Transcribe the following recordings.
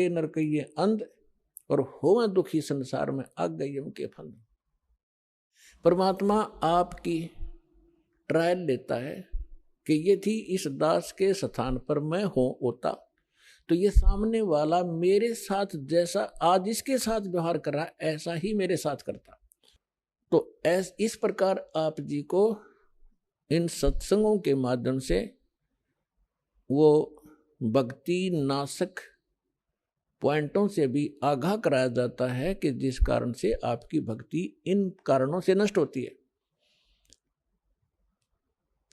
नरकइये अंध और होवे दुखी संसार में आग गई यम के फंद। परमात्मा आपकी ट्रायल लेता है कि ये थी इस दास के स्थान पर मैं होता तो ये सामने वाला मेरे साथ जैसा आज इसके साथ व्यवहार कर रहा है ऐसा ही मेरे साथ करता। तो इस प्रकार आप जी को इन सत्संगों के माध्यम से वो भक्ति नाशक पॉइंटों से भी आगाह कराया जाता है कि जिस कारण से आपकी भक्ति इन कारणों से नष्ट होती है।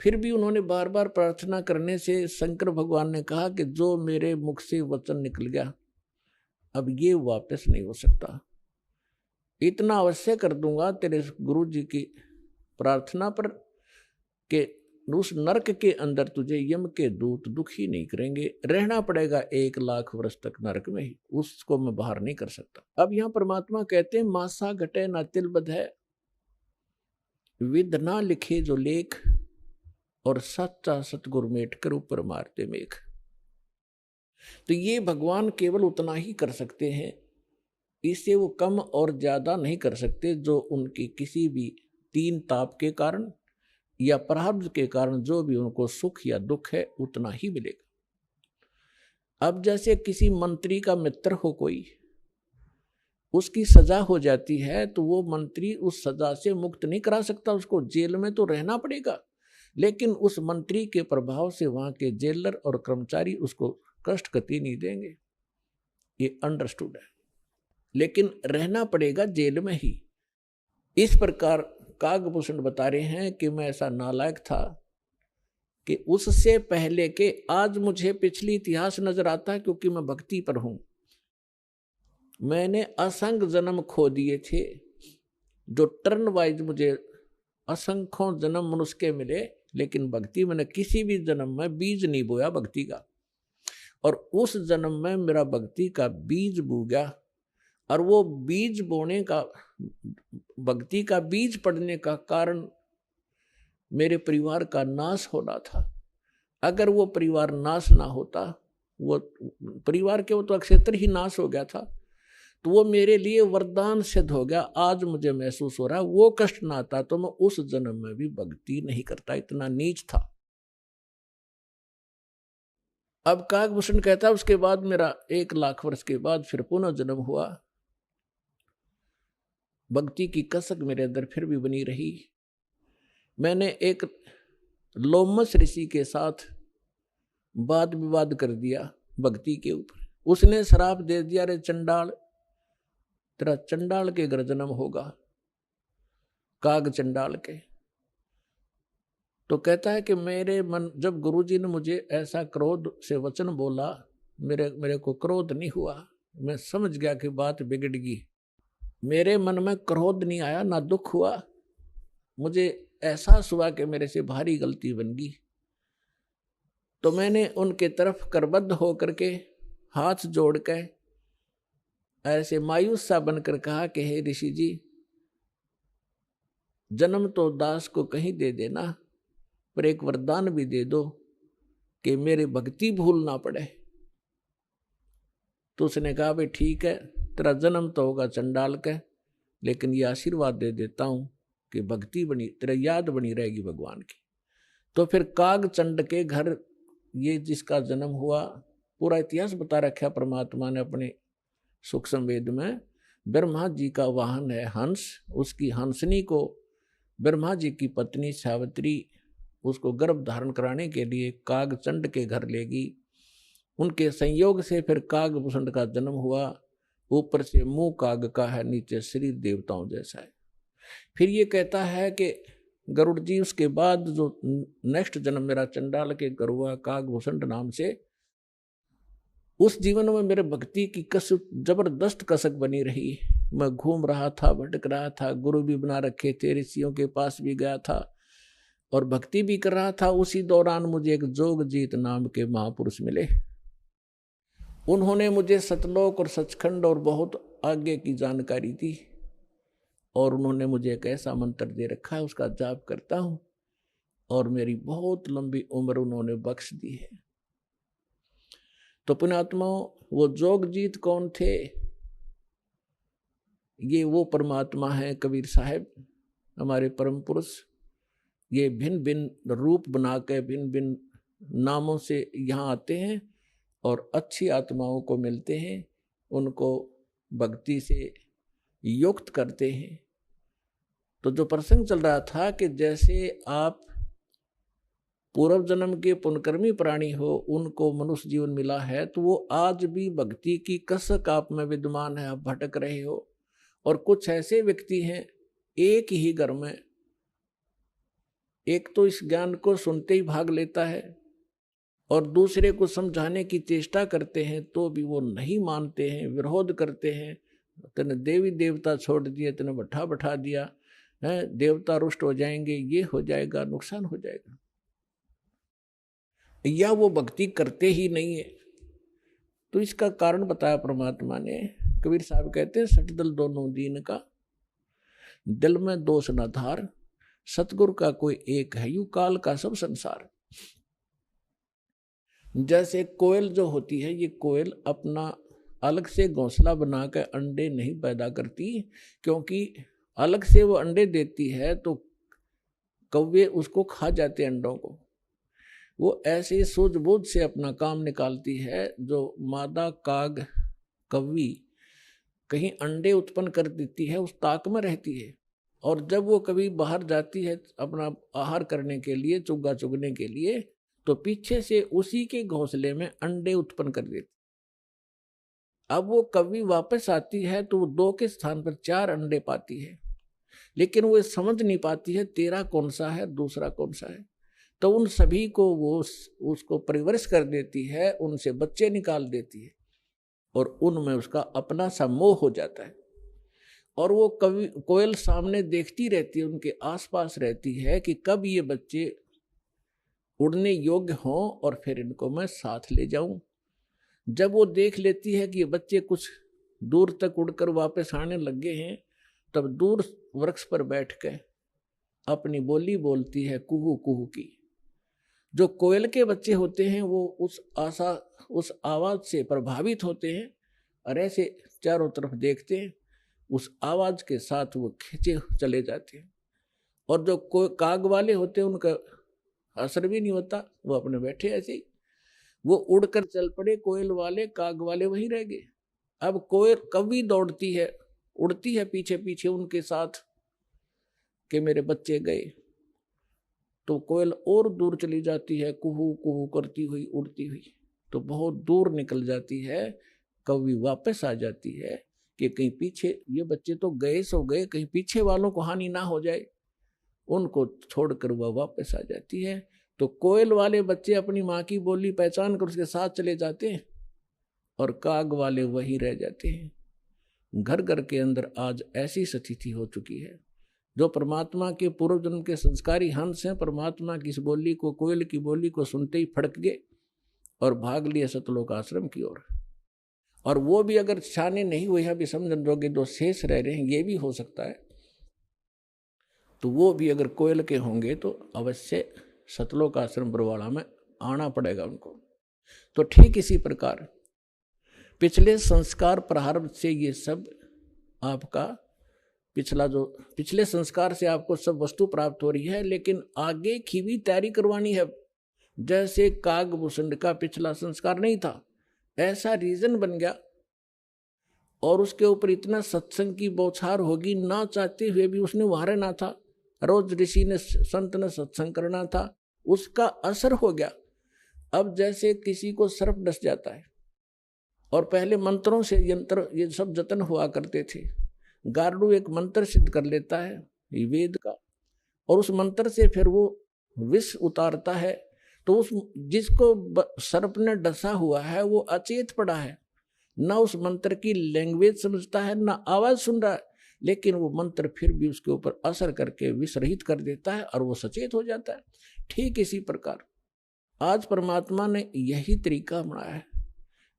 फिर भी उन्होंने बार बार प्रार्थना करने से शंकर भगवान ने कहा कि जो मेरे मुख से वचन निकल गया अब ये वापस नहीं हो सकता, इतना अवश्य कर दूंगा तेरे गुरु जी की प्रार्थना पर कि उस नरक के अंदर तुझे यम के दूत दुखी नहीं करेंगे, रहना पड़ेगा 1,00,000 वर्ष तक नरक में ही, उसको मैं बाहर नहीं कर सकता। अब यहां परमात्मा कहते हैं मासा घटे ना तिल बध है, विद ना लिखे जो लेख, और सच्चा सतगुरु मेट कर ऊपर मारते मेघ। तो ये भगवान केवल उतना ही कर सकते हैं, इससे वो कम और ज्यादा नहीं कर सकते। जो उनकी किसी भी तीन ताप के कारण या प्रारब्ध के कारण जो भी उनको सुख या दुख है उतना ही मिलेगा। अब जैसे किसी मंत्री का मित्र हो कोई, उसकी सजा हो जाती है तो वो मंत्री उस सजा से मुक्त नहीं करा सकता, उसको जेल में तो रहना पड़ेगा, लेकिन उस मंत्री के प्रभाव से वहां के जेलर और कर्मचारी उसको कष्ट कति नहीं देंगे, ये अंडरस्टूड है, लेकिन रहना पड़ेगा जेल में ही। इस प्रकार कागभूषण बता रहे हैं कि मैं ऐसा नालायक था कि उससे पहले के आज मुझे पिछली इतिहास नजर आता है, क्योंकि मैं भक्ति पर हूं। मैंने असंख्य जन्म खो दिए थे, जो टर्न वाइज मुझे असंख्यों जन्म मनुष्य के मिले, लेकिन भक्ति मैंने किसी भी जन्म में बीज नहीं बोया भक्ति का, और उस जन्म में मेरा भक्ति का बीज बो गया। और वो बीज बोने का, भक्ति का बीज पड़ने का कारण मेरे परिवार का नाश होना था। अगर वो परिवार नाश ना होता, वो परिवार के वो तो अक्षेत्र ही नाश हो गया था, तो वो मेरे लिए वरदान सिद्ध हो गया। आज मुझे महसूस हो रहा है वो कष्ट ना आता तो मैं उस जन्म में भी भक्ति नहीं करता, इतना नीच था। अब कागभूषण कहता है उसके बाद मेरा 1,00,000 वर्ष के बाद फिर पुनः जन्म हुआ, भक्ति की कसक मेरे अंदर फिर भी बनी रही। मैंने एक लोमस ऋषि के साथ वाद विवाद कर दिया भक्ति के ऊपर। उसने श्राप दे दिया, रे चंडाल, तेरा चंडाल के घर जन्म होगा, काग चंडाल के। तो कहता है कि मेरे मन, जब गुरुजी ने मुझे ऐसा क्रोध से वचन बोला, मेरे को क्रोध नहीं हुआ, मैं समझ गया कि बात बिगड़ गई। मेरे मन में क्रोध नहीं आया, ना दुख हुआ, मुझे एहसास हुआ कि मेरे से भारी गलती बन गई। तो मैंने उनके तरफ करबद्ध होकर के हाथ जोड़ के ऐसे मायूस सा बनकर कहा कि हे ऋषि जी, जन्म तो दास को कहीं दे देना, पर एक वरदान भी दे दो कि मेरी भक्ति भूल ना पड़े। तो उसने कहा भाई ठीक है, तेरा जन्म तो होगा चंडाल का, लेकिन ये आशीर्वाद दे देता हूं कि भक्ति बनी, तेरा याद बनी रहेगी भगवान की। तो फिर काग चंड के घर ये जिसका जन्म हुआ, पूरा इतिहास बता रखा परमात्मा ने अपने सुख संवेद में। ब्रह्मा जी का वाहन है हंस, उसकी हंसनी को ब्रह्मा जी की पत्नी सावित्री उसको गर्भ धारण कराने के लिए काग चंड के घर लेगी। उनके संयोग से फिर कागभूषण का जन्म हुआ। ऊपर से मुंह काग का है, नीचे शरीर देवताओं जैसा है। फिर ये कहता है कि गरुड़ जी उसके बाद जो नेक्स्ट जन्म मेरा चंडाल के घर हुआ कागभूषण नाम से, उस जीवन में मेरे भक्ति की कसक, जबरदस्त कसक बनी रही। मैं घूम रहा था, भटक रहा था, गुरु भी बना रखे थे, ऋषियों के पास भी गया था और भक्ति भी कर रहा था। उसी दौरान मुझे एक जोगजीत नाम के महापुरुष मिले। उन्होंने मुझे सतलोक और सचखंड और बहुत आगे की जानकारी दी, और उन्होंने मुझे एक ऐसा मंत्र दे रखा है, उसका जाप करता हूं और मेरी बहुत लंबी उम्र उन्होंने बख्श दी है। तो पुण्यात्माओं, वो जोगजीत कौन थे? ये वो परमात्मा है कबीर साहब, हमारे परम पुरुष। ये भिन्न भिन्न रूप बना के भिन्न भिन्न नामों से यहाँ आते हैं और अच्छी आत्माओं को मिलते हैं, उनको भक्ति से युक्त करते हैं। तो जो प्रसंग चल रहा था कि जैसे आप पूर्व जन्म के पुण्यकर्मी प्राणी हो, उनको मनुष्य जीवन मिला है, तो वो आज भी भक्ति की कसक आप में विद्यमान है, आप भटक रहे हो। और कुछ ऐसे व्यक्ति हैं, एक ही घर में एक तो इस ज्ञान को सुनते ही भाग लेता है और दूसरे को समझाने की चेष्टा करते हैं तो भी वो नहीं मानते हैं, विरोध करते हैं। तेने देवी देवता छोड़ दिए, तेने बैठा दिया है, देवता रुष्ट हो जाएंगे, ये हो जाएगा, नुकसान हो जाएगा, या वो भक्ति करते ही नहीं है। तो इसका कारण बताया परमात्मा ने। कबीर साहब कहते हैं, सठ दल दोनों दीन का, दिल में दोष न धार, सतगुरु का कोई एक है, यू काल का सब संसार। जैसे कोयल जो होती है, ये कोयल अपना अलग से घोंसला बनाकर अंडे नहीं पैदा करती, क्योंकि अलग से वो अंडे देती है तो कौवे उसको खा जाते अंडों को। वो ऐसे सूझबूझ से अपना काम निकालती है। जो मादा काग कौवी कहीं अंडे उत्पन्न कर देती है, उस ताक में रहती है, और जब वो कभी बाहर जाती है अपना आहार करने के लिए, चुग्गा चुगने के लिए, तो पीछे से उसी के घोंसले में अंडे उत्पन्न कर देती। अब वो कभी वापस आती है तो वो 2 के स्थान पर 4 अंडे पाती है, लेकिन वो समझ नहीं पाती है तेरा कौन सा है, दूसरा कौन सा है। तो उन सभी को वो उसको परिवरिश कर देती है, उनसे बच्चे निकाल देती है और उनमें उसका अपना सा मोह हो जाता है। और वो कभी कोयल सामने देखती रहती है, उनके आसपास रहती है कि कब ये बच्चे उड़ने योग्य हों और फिर इनको मैं साथ ले जाऊं। जब वो देख लेती है कि ये बच्चे कुछ दूर तक उड़कर वापस आने लगे हैं, तब दूर वृक्ष पर बैठ कर अपनी बोली बोलती है, कुहू कुहू की। जो कोयल के बच्चे होते हैं वो उस आवाज से प्रभावित होते हैं और ऐसे चारों तरफ देखते हैं, उस आवाज के साथ वो खींचे चले जाते हैं। और जो काग वाले होते हैं उनका असर भी नहीं होता, वो अपने बैठे ऐसे ही, वो उड़कर चल पड़े कोयल वाले, काग वाले वहीं रह गए। अब कोयल कभी दौड़ती है, उड़ती है पीछे पीछे उनके साथ कि मेरे बच्चे गए, तो कोयल और दूर चली जाती है, कुहू कुहू करती हुई उड़ती हुई, तो बहुत दूर निकल जाती है। कभी वापस आ जाती है कि कहीं पीछे ये बच्चे तो गए सो गए, कहीं पीछे वालों को हानि ना हो जाए, उनको छोड़कर वह वापस आ जाती है। तो कोयल वाले बच्चे अपनी माँ की बोली पहचान कर उसके साथ चले जाते हैं और काग वाले वहीं रह जाते हैं। घर घर के अंदर आज ऐसी स्थिति हो चुकी है। जो परमात्मा के पूर्व जन्म के संस्कारी हंस हैं, परमात्मा की इस बोली को, कोयल की बोली को सुनते ही फड़क गए और भाग लिए सतलोक आश्रम की ओर। और वो भी अगर शाने नहीं हुए हैं, भी समझन जोगे जो शेष रह रहे हैं, ये भी हो सकता है, तो वो भी अगर कोयल के होंगे तो अवश्य सतलोक आश्रम बरवाड़ा में आना पड़ेगा उनको। तो ठीक इसी प्रकार पिछले संस्कार प्रारब्ध से ये सब आपका पिछले संस्कार से आपको सब वस्तु प्राप्त हो रही है, लेकिन आगे की भी तैयारी करवानी है। जैसे कागभूषण का पिछला संस्कार नहीं था, ऐसा रीजन बन गया और उसके ऊपर इतना सत्संग की बौछार होगी, ना चाहते हुए भी उसने वहां रहना था। रोज ऋषि ने, संत ने सत्संग करना था, उसका असर हो गया। अब जैसे किसी को सर्प डस जाता है और पहले मंत्रों से यंत्र ये सब जतन हुआ करते थे, गार्डू एक मंत्र सिद्ध कर लेता है वेद का, और उस मंत्र से फिर वो विष उतारता है। तो उस जिसको सर्प ने डसा हुआ है वो अचेत पड़ा है, ना उस मंत्र की लैंग्वेज समझता है, ना आवाज सुन रहा है, लेकिन वो मंत्र फिर भी उसके ऊपर असर करके विष रहित कर देता है और वो सचेत हो जाता है। ठीक इसी प्रकार आज परमात्मा ने यही तरीका बनाया है।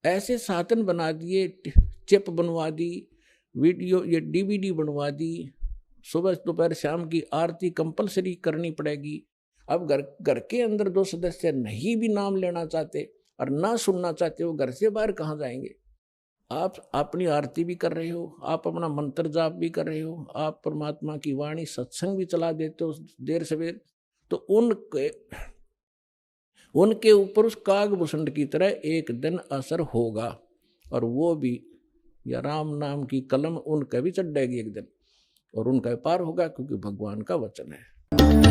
ऐसे साधन बना दिए, चिप बनवा दी, वीडियो ये DVD बनवा दी, सुबह दोपहर शाम की आरती कंपलसरी करनी पड़ेगी। अब घर के अंदर 2 सदस्य नहीं भी नाम लेना चाहते और ना सुनना चाहते हो, घर से बाहर कहाँ जाएंगे। आप अपनी आरती भी कर रहे हो, आप अपना मंत्र जाप भी कर रहे हो, आप परमात्मा की वाणी सत्संग भी चला देते हो देर सवेर, तो उनके ऊपर उस कागभूषण की तरह एक दिन असर होगा, और वो भी या राम नाम की कलम उनका भी चढ़ जाएगी एक दिन, और उनका पार होगा, क्योंकि भगवान का वचन है।